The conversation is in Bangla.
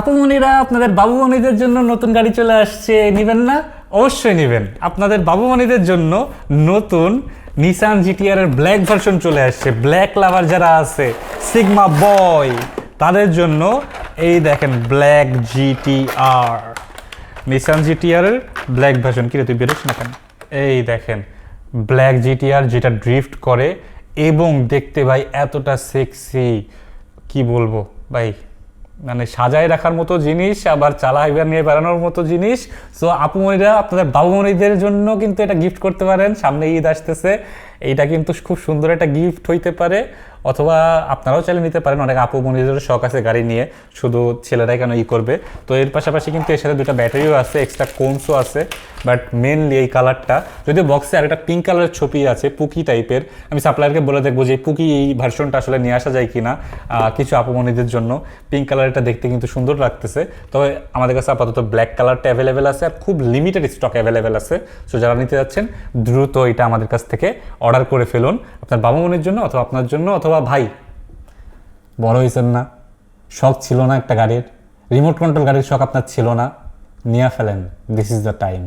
আপুমনিরা, আপনাদের বাবুমনিদের জন্য নতুন গাড়ি চলে আসছে, নিবেন না? অবশ্যই নিবেন। আপনাদের বাবুমনিদের জন্য নতুন নিসান জিটিআর এর ব্ল্যাক ভার্সন চলে আসছে। ব্ল্যাক লাভার যারা আছে, সিগমা বয়, তাদের জন্য এই দেখেন ব্ল্যাক জিটিআর, নিসান জিটিআর এর ব্ল্যাক ভার্সন। কিরে তুই বেরোস না কেন? এই দেখেন ব্ল্যাক জিটিআর, যেটা ড্রিফট করে এবং দেখতে ভাই এতটা সেক্সি, কি বলবো ভাই, মানে সাজায় রাখার মতো জিনিস, আবার চালাইবার নিয়ে বেড়ানোর মতো জিনিস। সো আপুমনিরা, আপনাদের বাবুমনিদের জন্য কিন্তু এটা গিফট করতে পারেন। সামনে ঈদ আসতেছে, এইটা কিন্তু খুব সুন্দর একটা গিফট হইতে পারে। অথবা আপনারাও চাইলে নিতে পারেন, অনেক আপুমনিদের শখ আছে গাড়ি নিয়ে, শুধু ছেলেরাই কেন করবে। তো এর পাশাপাশি কিন্তু এর সাথে দুটো ব্যাটারিও আছে, এক্সট্রা কোনসও আছে, বাট মেনলি এই কালারটা, যদিও বক্সে আরেকটা পিঙ্ক কালারের ছবি আছে পুকি টাইপের। আমি সাপ্লায়ারকে বলে দেখবো যে পুকি এই ভার্সনটা আসলে নিয়ে আসা যায় কিনা কিছু আপুমনিদের জন্য। পিঙ্ক কালারটা দেখতে কিন্তু সুন্দর লাগতেছে। তবে আমাদের কাছে আপাতত ব্ল্যাক কালারটা অ্যাভেলেবেল আছে, আর খুব লিমিটেড স্টক অ্যাভেলেবেল আছে। সো যারা নিতে যাচ্ছেন দ্রুত এটা আমাদের কাছ থেকে অর্ডার করে ফেলুন, আপনার বাবুমনির জন্য অথবা আপনার জন্য। অথবা ভাই, বড় হয়েছেন না, শখ ছিল না একটা গাড়ির, রিমোট কন্ট্রোল গাড়ির শখ আপনার ছিল না, নিয়ে ফেলেন, দিস ইজ দ্য টাইম।